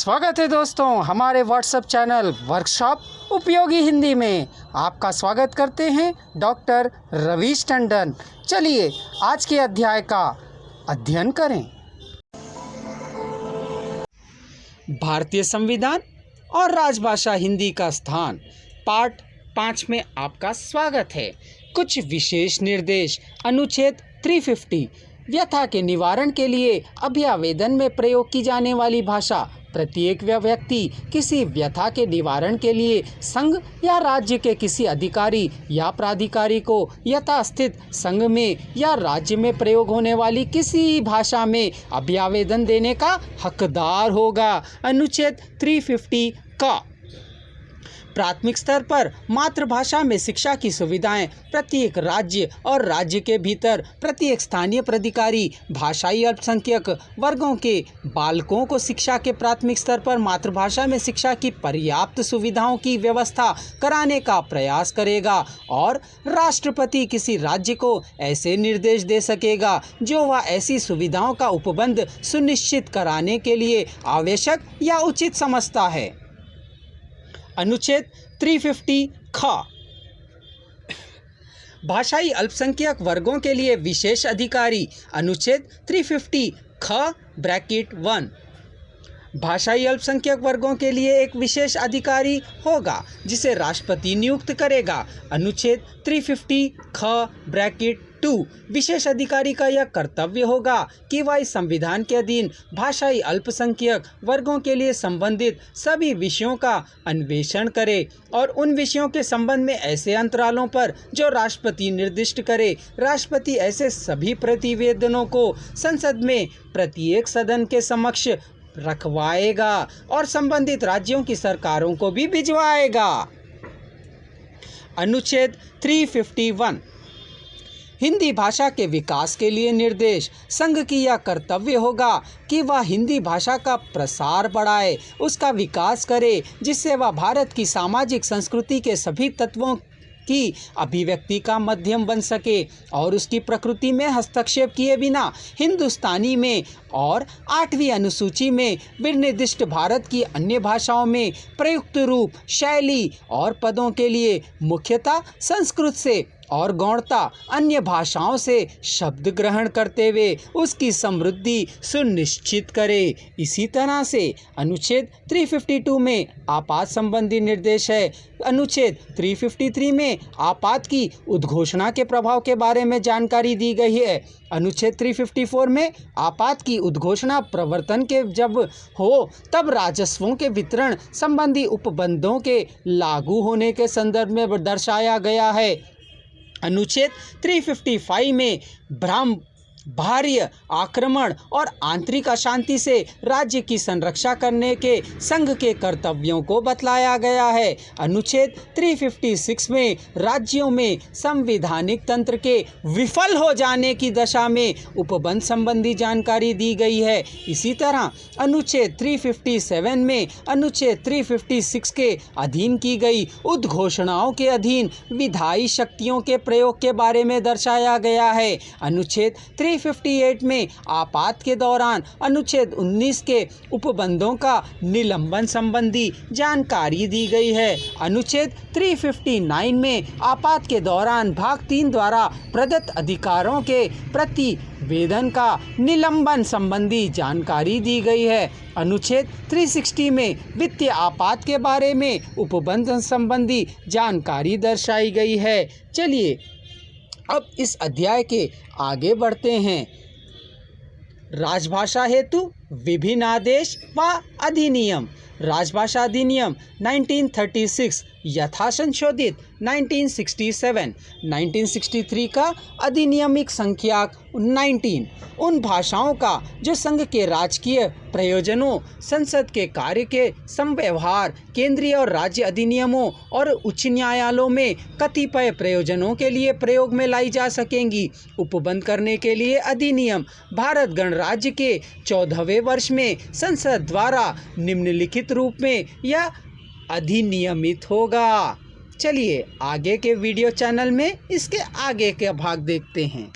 स्वागत है दोस्तों हमारे व्हाट्सएप चैनल वर्कशॉप उपयोगी हिंदी में। आपका स्वागत करते हैं डॉक्टर रवीश टंडन। चलिए आज के अध्याय का अध्ययन करें। भारतीय संविधान और राजभाषा हिंदी का स्थान पार्ट 5 में आपका स्वागत है। कुछ विशेष निर्देश। अनुच्छेद 350 व्यथा के निवारण के लिए अभ्यावेदन में प्रयोग की जाने वाली भाषा। प्रत्येक व्यक्ति किसी व्यथा के निवारण के लिए संघ या राज्य के किसी अधिकारी या प्राधिकारी को यथास्थित संघ में या राज्य में प्रयोग होने वाली किसी भाषा में अभ्यावेदन देने का हकदार होगा। अनुच्छेद 350 का प्राथमिक स्तर पर मातृभाषा में शिक्षा की सुविधाएं प्रत्येक राज्य और राज्य के भीतर प्रत्येक स्थानीय प्राधिकारी भाषाई अल्पसंख्यक वर्गों के बालकों को शिक्षा के प्राथमिक स्तर पर मातृभाषा में शिक्षा की पर्याप्त सुविधाओं की व्यवस्था कराने का प्रयास करेगा और राष्ट्रपति किसी राज्य को ऐसे निर्देश दे सकेगा जो वह ऐसी सुविधाओं का उपबंध सुनिश्चित कराने के लिए आवश्यक या उचित समझता है। अनुच्छेद 350 ख भाषाई अल्पसंख्यक वर्गों के लिए विशेष अधिकारी। अनुच्छेद 350 ख ब्रैकेट 1 भाषाई अल्पसंख्यक वर्गों के लिए एक विशेष अधिकारी होगा जिसे राष्ट्रपति नियुक्त करेगा। अनुच्छेद 350 ख ब्रैकेट 2 विशेष अधिकारी का यह कर्तव्य होगा कि वह इस संविधान के अधीन भाषाई अल्पसंख्यक वर्गों के लिए संबंधित सभी विषयों का अन्वेषण करे और उन विषयों के संबंध में ऐसे अंतरालों पर जो राष्ट्रपति निर्दिष्ट करे। राष्ट्रपति ऐसे सभी प्रतिवेदनों को संसद में प्रत्येक सदन के समक्ष रखवाएगा और संबंधित राज्यों की सरकारों को भी भिजवाएगा। अनुच्छेद 351 हिंदी भाषा के विकास के लिए निर्देश। संघ की यह कर्तव्य होगा कि वह हिंदी भाषा का प्रसार बढ़ाए, उसका विकास करे, जिससे वह भारत की सामाजिक संस्कृति के सभी तत्वों की अभिव्यक्ति का माध्यम बन सके और उसकी प्रकृति में हस्तक्षेप किए बिना हिंदुस्तानी में और 8वीं अनुसूची में विनिर्दिष्ट भारत की अन्य भाषाओं में प्रयुक्त रूप, शैली और पदों के लिए मुख्यतः संस्कृत से और गौणता अन्य भाषाओं से शब्द ग्रहण करते हुए उसकी समृद्धि सुनिश्चित करे। इसी तरह से अनुच्छेद 352 में आपात संबंधी निर्देश है। अनुच्छेद 353 में आपात की उद्घोषणा के प्रभाव के बारे में जानकारी दी गई है। अनुच्छेद 354 में आपात की उद्घोषणा प्रवर्तन के जब हो तब राजस्वों के वितरण संबंधी उपबंधों के लागू होने के संदर्भ में दर्शाया गया है। अनुच्छेद 355 में बाह्य आक्रमण और आंतरिक अशांति से राज्य की संरक्षा करने के संघ के कर्तव्यों को बतलाया गया है। अनुच्छेद 356 में राज्यों में संवैधानिक तंत्र के विफल हो जाने की दशा में उपबंध संबंधी जानकारी दी गई है। इसी तरह अनुच्छेद 357 में अनुच्छेद 356 के अधीन की गई उद्घोषणाओं के अधीन विधायी शक्तियों के प्रयोग के बारे में दर्शाया गया है। अनुच्छेद 358 में आपात के दौरान अनुच्छेद 19 के उपबंधों का निलंबन संबंधी जानकारी दी गई है। अनुच्छेद 359 में आपात के दौरान भाग 3 द्वारा प्रदत्त अधिकारों के प्रतिवेदन का निलंबन संबंधी जानकारी दी गई है। अनुच्छेद 360 में वित्तीय आपात के बारे में उपबंध संबंधी जानकारी दर्शाई गई है। चलिए अब इस अध्याय के आगे बढ़ते हैं। राजभाषा हेतु विभिन्न आदेश व अधिनियम। राजभाषा अधिनियम 1936 यथा संशोधित 1967 1963 का अधिनियमिक संख्या 19 उन भाषाओं का जो संघ के राजकीय प्रयोजनों, संसद के कार्य के संव्यवहार, केंद्रीय और राज्य अधिनियमों और उच्च न्यायालयों में कतिपय प्रयोजनों के लिए प्रयोग में लाई जा सकेंगी। उपबंध करने के लिए अधिनियम भारत गणराज्य के 14वें वर्ष में संसद द्वारा निम्नलिखित रूप में यह अधिनियमित होगा। चलिए आगे के वीडियो चैनल में इसके आगे का भाग देखते हैं।